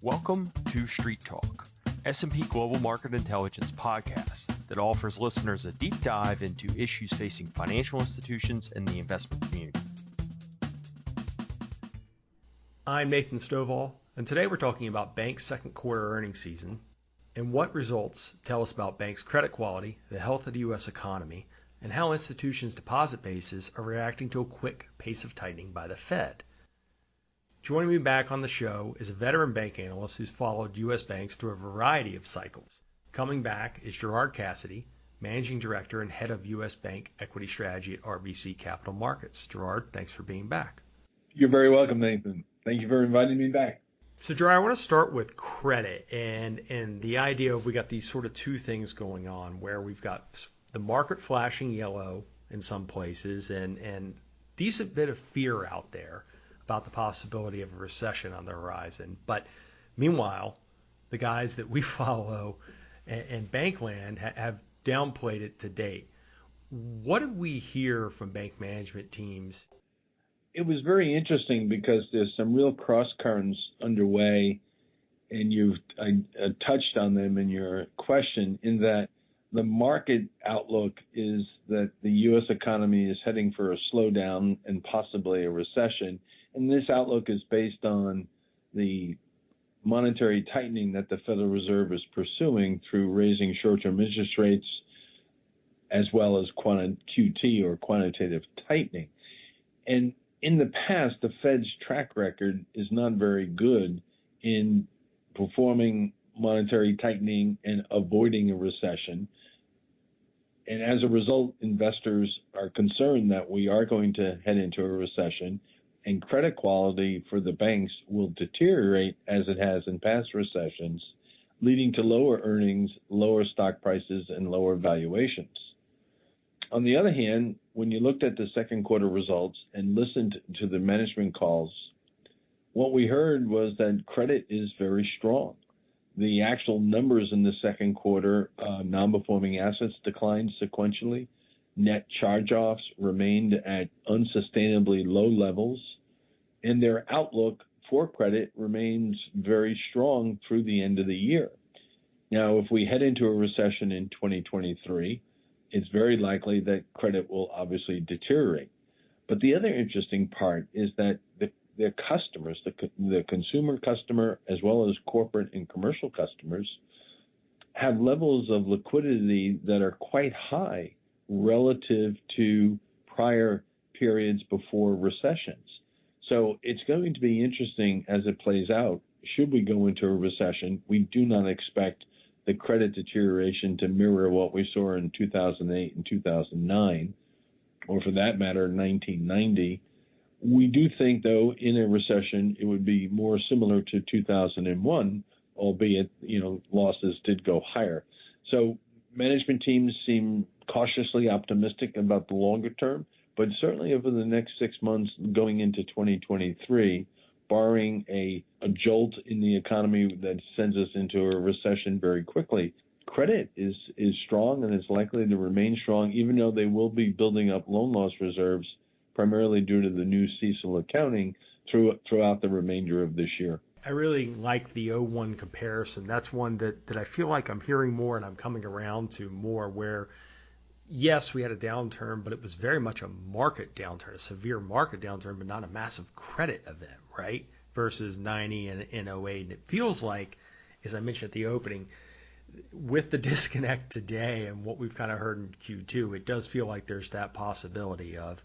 Welcome to Street Talk, S&P Global Market Intelligence podcast that offers listeners a deep dive into issues facing financial institutions and the investment community. I'm Nathan Stovall, and today we're talking about banks' second quarter earnings season and what results tell us about banks' credit quality, the health of the U.S. economy, and how institutions' deposit bases are reacting to a quick pace of tightening by the Fed. Joining me back on the show is a veteran bank analyst who's followed U.S. banks through a variety of cycles. Coming back is Gerard Cassidy, Managing Director and Head of U.S. Bank Equity Strategy at RBC Capital Markets. Gerard, thanks for being back. You're very welcome, Nathan. Thank you for inviting me back. So, Gerard, I want to start with credit and the idea of we got these sort of two things going on where we've got the market flashing yellow in some places and decent bit of fear out there about the possibility of a recession on the horizon. But meanwhile, the guys that we follow and Bankland have downplayed it to date. What did we hear from bank management teams? It was very interesting because there's some real cross currents underway, and you've touched on them in your question, in that the market outlook is that the U.S. economy is heading for a slowdown and possibly a recession. And this outlook is based on the monetary tightening that the Federal Reserve is pursuing through raising short-term interest rates as well as QT or quantitative tightening. And in the past, the Fed's track record is not very good in performing monetary tightening and avoiding a recession. And as a result, investors are concerned that we are going to head into a recession, and credit quality for the banks will deteriorate as it has in past recessions, leading to lower earnings, lower stock prices, and lower valuations. On the other hand, when you looked at the second quarter results and listened to the management calls, what we heard was that credit is very strong. The actual numbers in the second quarter, non-performing assets declined sequentially. Net charge-offs remained at unsustainably low levels, and their outlook for credit remains very strong through the end of the year. Now, if we head into a recession in 2023, it's very likely that credit will obviously deteriorate. But the other interesting part is that their customers, the consumer customer as well as corporate and commercial customers, have levels of liquidity that are quite high relative to prior periods before recessions. So it's going to be interesting as it plays out. Should we go into a recession, we do not expect the credit deterioration to mirror what we saw in 2008 and 2009, or for that matter, 1990. We do think, though, in a recession, it would be more similar to 2001, albeit, losses did go higher. So management teams seem cautiously optimistic about the longer term, but certainly over the next 6 months going into 2023, barring a jolt in the economy that sends us into a recession very quickly, credit is strong and is likely to remain strong, even though they will be building up loan loss reserves, primarily due to the new CECL accounting throughout the remainder of this year. I really like the 01 comparison. That's one that I feel like I'm hearing more and I'm coming around to more, where yes, we had a downturn, but it was very much a market downturn, a severe market downturn, but not a massive credit event, right? Versus 90 and 08. And it feels like, as I mentioned at the opening, with the disconnect today and what we've kind of heard in Q2, it does feel like there's that possibility of,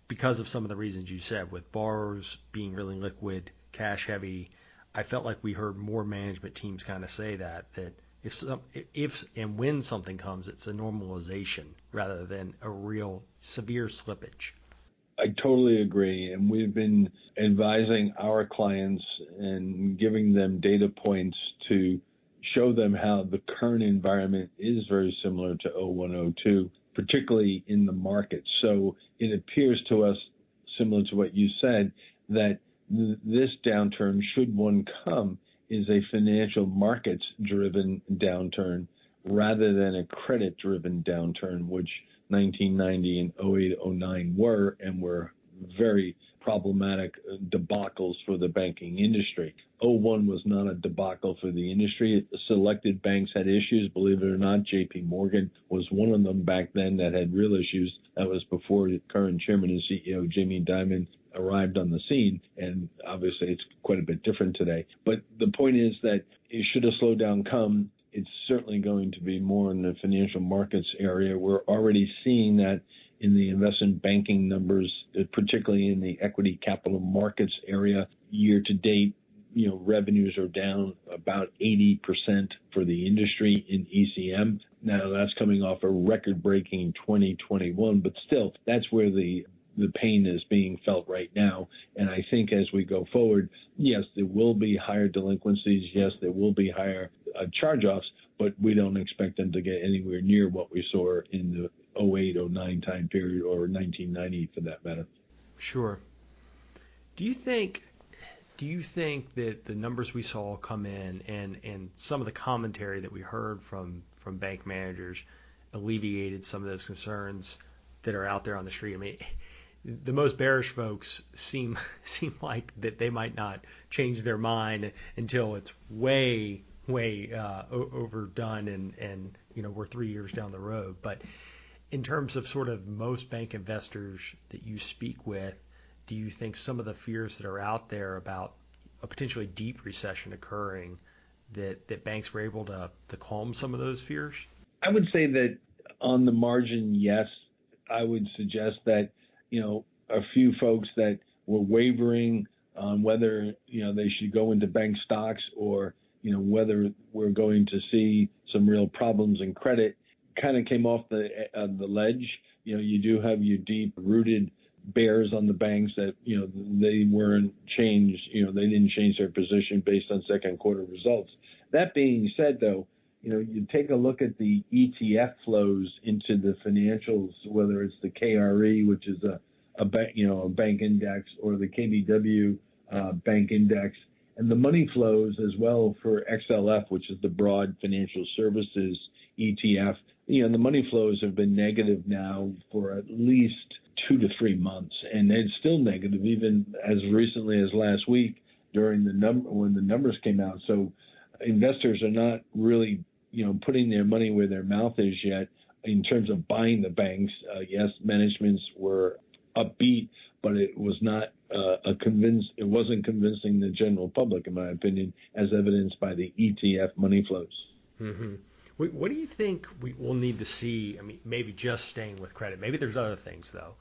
because of some of the reasons you said, with borrowers being really liquid, cash heavy, I felt like we heard more management teams kind of say that if and when something comes, it's a normalization rather than a real severe slippage. I totally agree. And we've been advising our clients and giving them data points to show them how the current environment is very similar to 01, 02, particularly in the market. So it appears to us, similar to what you said, that this downturn, should one come, is a financial markets-driven downturn rather than a credit-driven downturn, which 1990 and 08, 09 were, and were very problematic debacles for the banking industry. '01 was not a debacle for the industry. Selected banks had issues. Believe it or not, J.P. Morgan was one of them back then that had real issues. That was before the current chairman and CEO, Jamie Dimon, arrived on the scene. And obviously, it's quite a bit different today. But the point is that should a slowdown come, it's certainly going to be more in the financial markets area. We're already seeing that in the investment banking numbers, particularly in the equity capital markets area. Year to date, revenues are down about 80% for the industry in ECM. Now, that's coming off a record-breaking 2021, but still, that's where the pain is being felt right now. And I think as we go forward, yes, there will be higher delinquencies. Yes, there will be higher charge-offs, but we don't expect them to get anywhere near what we saw in the '08, '09 time period, or 1990 for that matter. Sure. Do you think that the numbers we saw come in and some of the commentary that we heard from bank managers alleviated some of those concerns that are out there on the street? I mean, the most bearish folks seem like that they might not change their mind until it's way overdone and we're 3 years down the road. But in terms of sort of most bank investors that you speak with, do you think some of the fears that are out there about a potentially deep recession occurring, that banks were able to calm some of those fears? I would say that on the margin, yes. I would suggest that, a few folks that were wavering on whether, they should go into bank stocks or, whether we're going to see some real problems in credit kind of came off the ledge. You do have your deep-rooted bears on the banks that, they weren't changed, they didn't change their position based on second quarter results. That being said, though, you take a look at the ETF flows into the financials, whether it's the KRE, which is a bank index, or the KBW bank index, and the money flows as well for XLF, which is the broad financial services ETF. The money flows have been negative now for at least 2 to 3 months, and it's still negative even as recently as last week during when the numbers came out. So investors are not really putting their money where their mouth is yet in terms of buying the banks. Yes, managements were upbeat, but it was not it wasn't convincing the general public, in my opinion, as evidenced by the ETF money flows. Mm-hmm. What do you think we'll need to see? I mean, maybe just staying with credit. Maybe there's other things, though,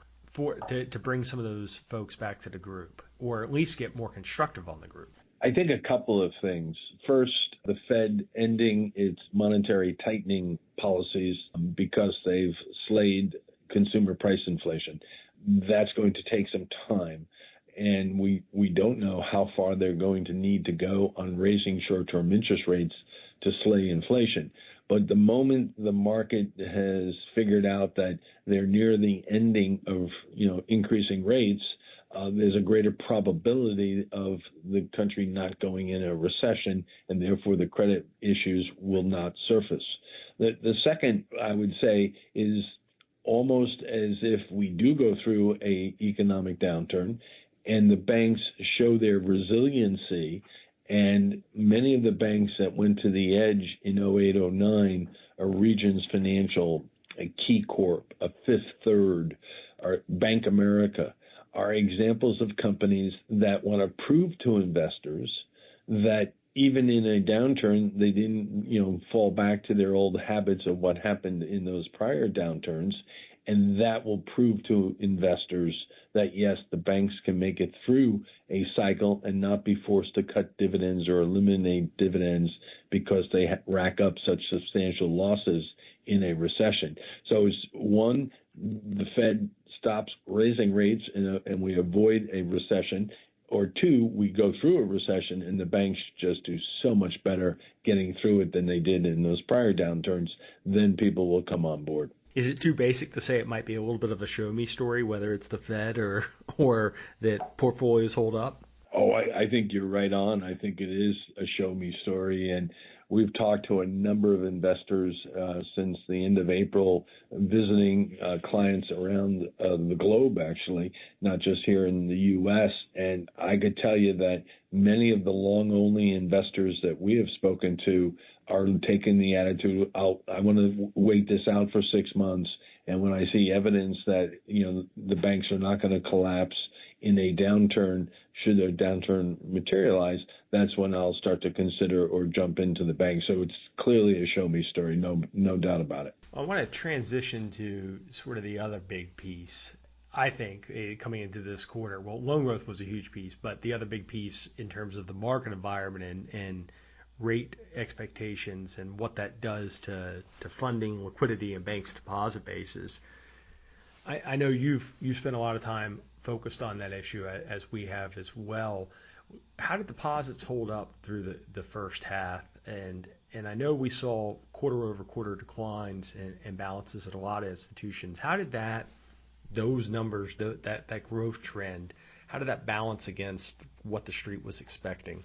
to bring some of those folks back to the group, or at least get more constructive on the group. I think a couple of things. First, the Fed ending its monetary tightening policies because they've slayed consumer price inflation. That's going to take some time, and we don't know how far they're going to need to go on raising short-term interest rates to slay inflation. But the moment the market has figured out that they're near the ending of increasing rates, there's a greater probability of the country not going in a recession, and therefore the credit issues will not surface. The second, I would say, is almost as if we do go through a economic downturn and the banks show their resiliency, and many of the banks that went to the edge in '08, '09 are Regions Financial, a Key Corp, a Fifth Third, or Bank America, are examples of companies that want to prove to investors that even in a downturn, they didn't, fall back to their old habits of what happened in those prior downturns. And that will prove to investors that, yes, the banks can make it through a cycle and not be forced to cut dividends or eliminate dividends because they rack up such substantial losses in a recession. So it's one, the Fed stops raising rates and we avoid a recession, or two, we go through a recession and the banks just do so much better getting through it than they did in those prior downturns, then people will come on board. Is it too basic to say it might be a little bit of a show me story, whether it's the Fed or that portfolios hold up? Oh, I think you're right on. I think it is a show me story. And we've talked to a number of investors since the end of April, visiting clients around the globe, actually, not just here in the U.S. And I could tell you that many of the long-only investors that we have spoken to are taking the attitude, I want to wait this out for 6 months. And when I see evidence that, the banks are not going to collapse in a downturn, should a downturn materialize, that's when I'll start to consider or jump into the bank. So it's clearly a show me story, no doubt about it. I want to transition to sort of the other big piece. I think coming into this quarter, well, loan growth was a huge piece, but the other big piece in terms of the market environment and rate expectations and what that does to funding, liquidity, and banks' deposit bases. I know you've spent a lot of time focused on that issue, as we have as well. How did deposits hold up through the first half? And I know we saw quarter-over-quarter declines in balances at a lot of institutions. How did those numbers, that growth trend, how did that balance against what the street was expecting?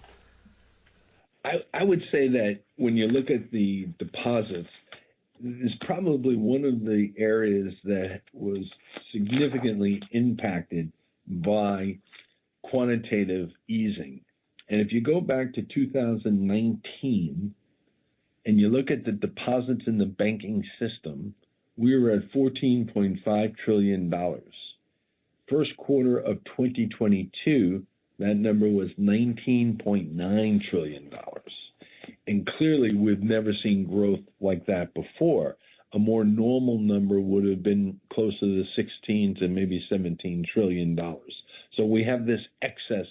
I would say that when you look at the deposits, is probably one of the areas that was significantly impacted by quantitative easing. And if you go back to 2019 and you look at the deposits in the banking system, we were at $14.5 trillion. First quarter of 2022, that number was $19.9 trillion. And clearly, we've never seen growth like that before. A more normal number would have been closer to 16 to maybe $17 trillion. So we have this excess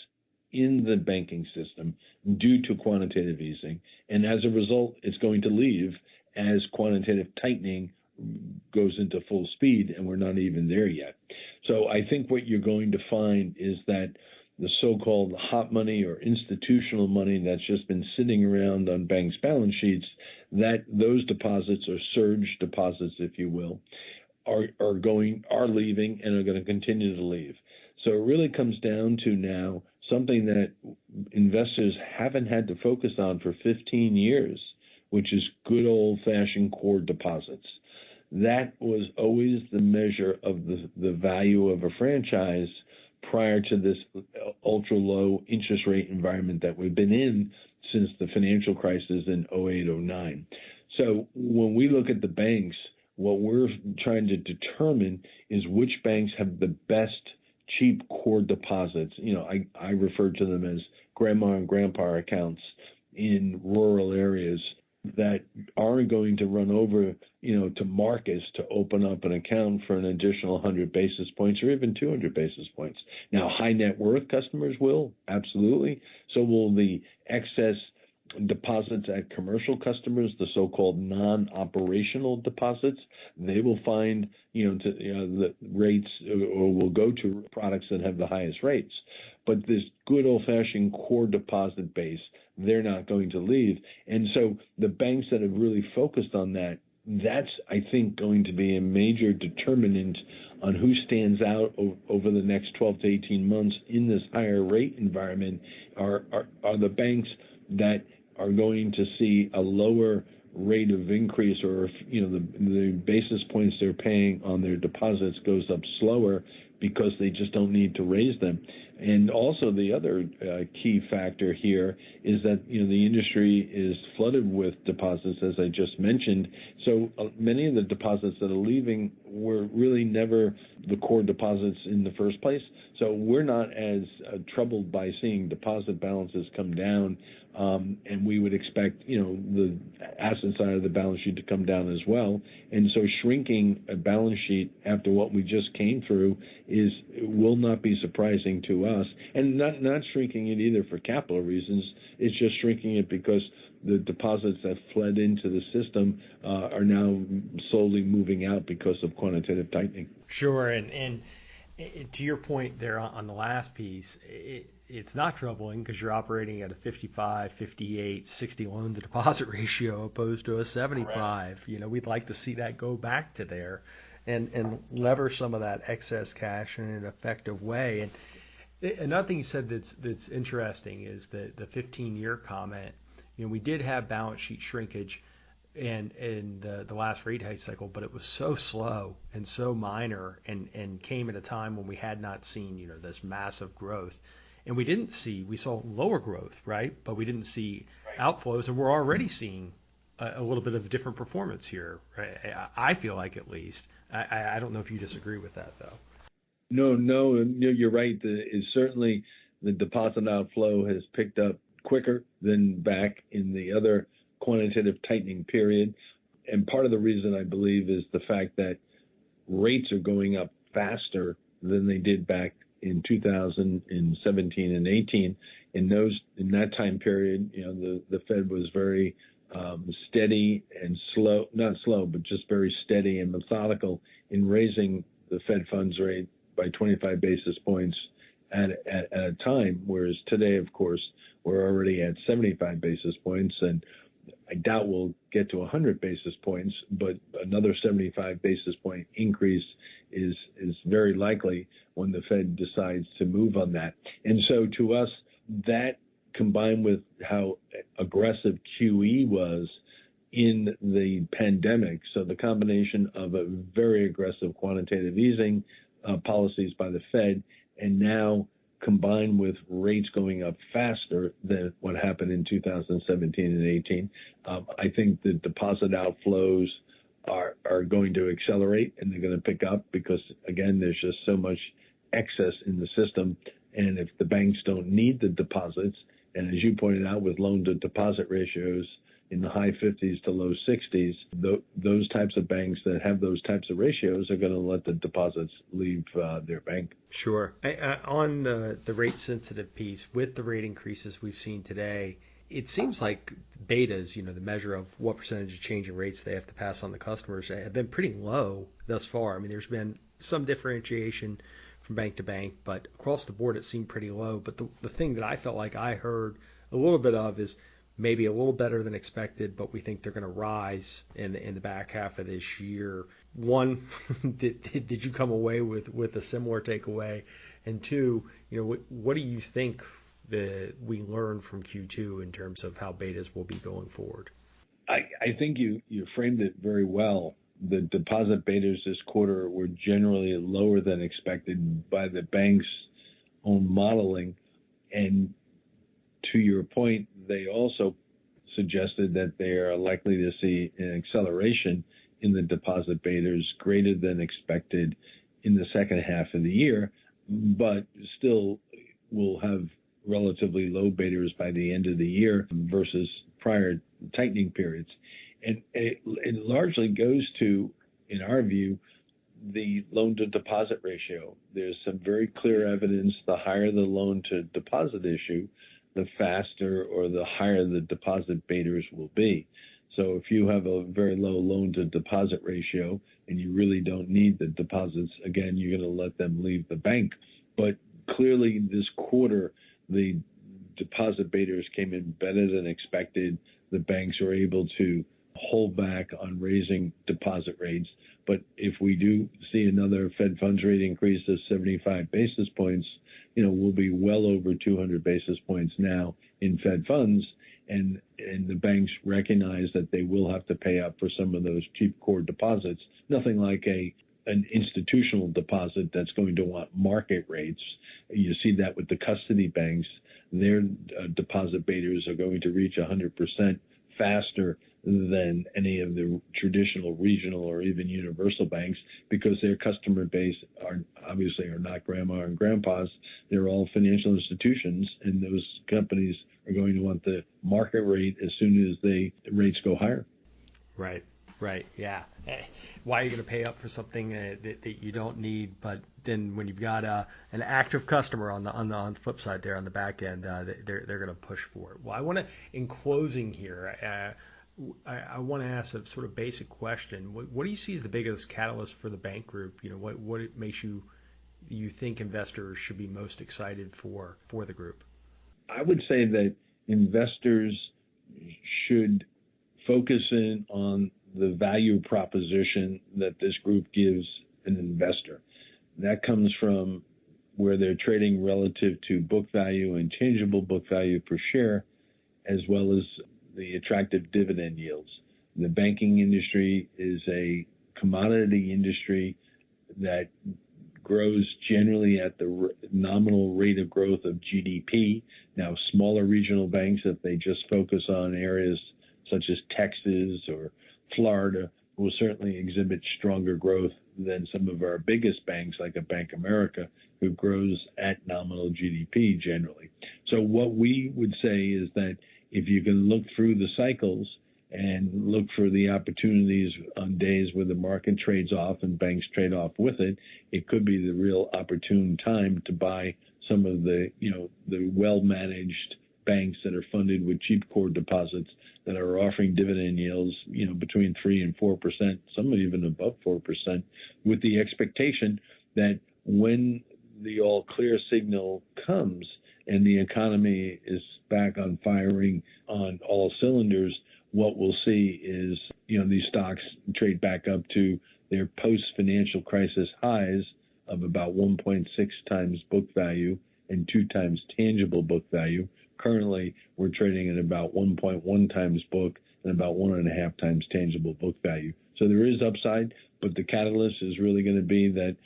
in the banking system due to quantitative easing. And as a result, it's going to leave as quantitative tightening goes into full speed, and we're not even there yet. So I think what you're going to find is that the so-called hot money or institutional money that's just been sitting around on banks' balance sheets, that those deposits or surge deposits, if you will, are leaving and are going to continue to leave. So it really comes down to now something that investors haven't had to focus on for 15 years, which is good old-fashioned core deposits. That was always the measure of the value of a franchise prior to this ultra-low interest rate environment that we've been in since the financial crisis in 08-09. So when we look at the banks, what we're trying to determine is which banks have the best cheap core deposits. I refer to them as grandma and grandpa accounts in rural areas that aren't going to run over, to Marcus to open up an account for an additional 100 basis points or even 200 basis points. Now, high net worth customers will, absolutely. So will the excess deposits at commercial customers, the so-called non-operational deposits. They will find, the rates or will go to products that have the highest rates. But this good old-fashioned core deposit base, they're not going to leave. And so the banks that have really focused on that's, I think, going to be a major determinant on who stands out over the next 12 to 18 months in this higher rate environment are the banks that are going to see a lower rate of increase, or the basis points they're paying on their deposits goes up slower because they just don't need to raise them. And also the other key factor here is that the industry is flooded with deposits, as I just mentioned. So many of the deposits that are leaving were really never the core deposits in the first place. So we're not as troubled by seeing deposit balances come down, and we would expect the asset side of the balance sheet to come down as well. And so shrinking a balance sheet after what we just came through will not be surprising to us, and not shrinking it either for capital reasons. It's just shrinking it because the deposits that fled into the system are now slowly moving out because of quantitative tightening. Sure, and to your point there on the last piece, it's not troubling because you're operating at a 55, 58, 60 loan to deposit ratio opposed to a 75. Right. We'd like to see that go back to there and lever some of that excess cash in an effective way. Another thing you said that's interesting is the 15-year comment. We did have balance sheet shrinkage and in the last rate hike cycle, but it was so slow and so minor and came at a time when we had not seen, this massive growth. And we saw lower growth, right? But we didn't see outflows, and we're already seeing a little bit of different performance here, right? I feel like, at least. I don't know if you disagree with that, though. No, you're right. Certainly the deposit outflow has picked up quicker than back in the other quantitative tightening period. And part of the reason, I believe, is the fact that rates are going up faster than they did back in 2017 and 18. In that time period, the Fed was very steady and slow, not slow, but just very steady and methodical in raising the Fed funds rate by 25 basis points at a time, whereas today, of course, we're already at 75 basis points, and I doubt we'll get to 100 basis points, but another 75 basis point increase is very likely when the Fed decides to move on that. And so to us, that combined with how aggressive QE was in the pandemic, so the combination of a very aggressive quantitative easing policies by the Fed, and now combined with rates going up faster than what happened in 2017 and 18, I think the deposit outflows are going to accelerate, and they're going to pick up because, again, there's just so much excess in the system. And if the banks don't need the deposits, and as you pointed out, with loan to deposit ratios in the high 50s to low 60s, those types of banks that have those types of ratios are going to let the deposits leave their bank. Sure. On the rate sensitive piece, with the rate increases we've seen today, it seems like betas, the measure of what percentage of change in rates they have to pass on the customers, have been pretty low thus far. I mean, there's been some differentiation from bank to bank, but across the board it seemed pretty low. But the thing that I felt like I heard a little bit of is maybe a little better than expected, but we think they're going to rise in the back half of this year. One, did you come away with a similar takeaway? And two, what do you think that we learned from Q2 in terms of how betas will be going forward? I think you framed it very well. The deposit betas this quarter were generally lower than expected by the bank's own modeling. And to your point, they also suggested that they are likely to see an acceleration in the deposit betas greater than expected in the second half of the year, but still will have relatively low betas by the end of the year versus prior tightening periods. And it largely goes to, in our view, the loan to deposit ratio. There's some very clear evidence the higher the loan to deposit issue, the faster or the higher the deposit betas will be. So if you have a very low loan to deposit ratio and you really don't need the deposits, again, you're going to let them leave the bank. But clearly this quarter, the deposit betas came in better than expected. The banks are able to hold back on raising deposit rates. But if we do see another Fed funds rate increase of 75 basis points, we'll be well over 200 basis points now in Fed funds. And the banks recognize that they will have to pay up for some of those cheap core deposits. Nothing like an institutional deposit that's going to want market rates. You see that with the custody banks. Their deposit betas are going to reach 100% faster than any of the traditional regional or even universal banks, because their customer base are not grandma and grandpas. They're all financial institutions, and those companies are going to want the market rate as soon as the rates go higher. Right. Yeah. Why are you going to pay up for something that you don't need? But then when you've got an active customer on the flip side there on the back end, they're going to push for it. Well, I want to, in closing here, I want to ask a sort of basic question. What do you see as the biggest catalyst for the bank group? What it makes you think investors should be most excited for the group? I would say that investors should focus in on the value proposition that this group gives an investor. That comes from where they're trading relative to book value and tangible book value per share, as well as the attractive dividend yields. The banking industry is a commodity industry that grows generally at the nominal rate of growth of GDP. Now, smaller regional banks, if they just focus on areas such as Texas or Florida, will certainly exhibit stronger growth than some of our biggest banks, like a Bank of America, who grows at nominal GDP generally. So what we would say is that if you can look through the cycles and look for the opportunities on days where the market trades off and banks trade off with it, it could be the real opportune time to buy some of the well-managed banks that are funded with cheap core deposits that are offering dividend yields, between 3 and 4%, some even above 4%, with the expectation that when the all clear signal comes and the economy is back on firing on all cylinders, what we'll see is, these stocks trade back up to their post-financial crisis highs of about 1.6 times book value and 2 times tangible book value. Currently, we're trading at about 1.1 times book and about 1.5 times tangible book value. So there is upside, but the catalyst is really going to be that,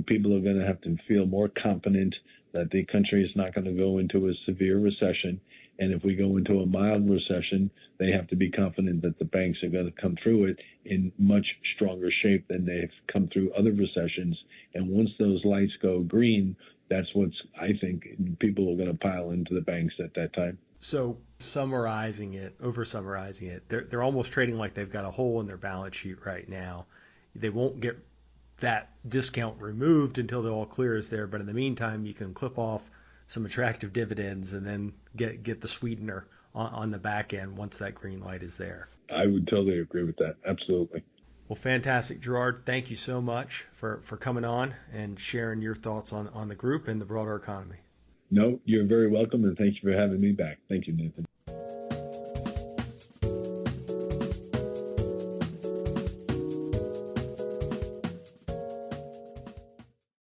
people are going to have to feel more confident that the country is not going to go into a severe recession. And if we go into a mild recession, they have to be confident that the banks are going to come through it in much stronger shape than they've come through other recessions. And once those lights go green, that's what's, I think, people are going to pile into the banks at that time. So oversummarizing it, they're almost trading like they've got a hole in their balance sheet right now. They won't get that discount removed until the all clear is there. But in the meantime, you can clip off some attractive dividends and then get the sweetener on the back end once that green light is there. I would totally agree with that. Absolutely. Well, fantastic, Gerard. Thank you so much for coming on and sharing your thoughts on the group and the broader economy. No, you're very welcome, and thank you for having me back. Thank you, Nathan.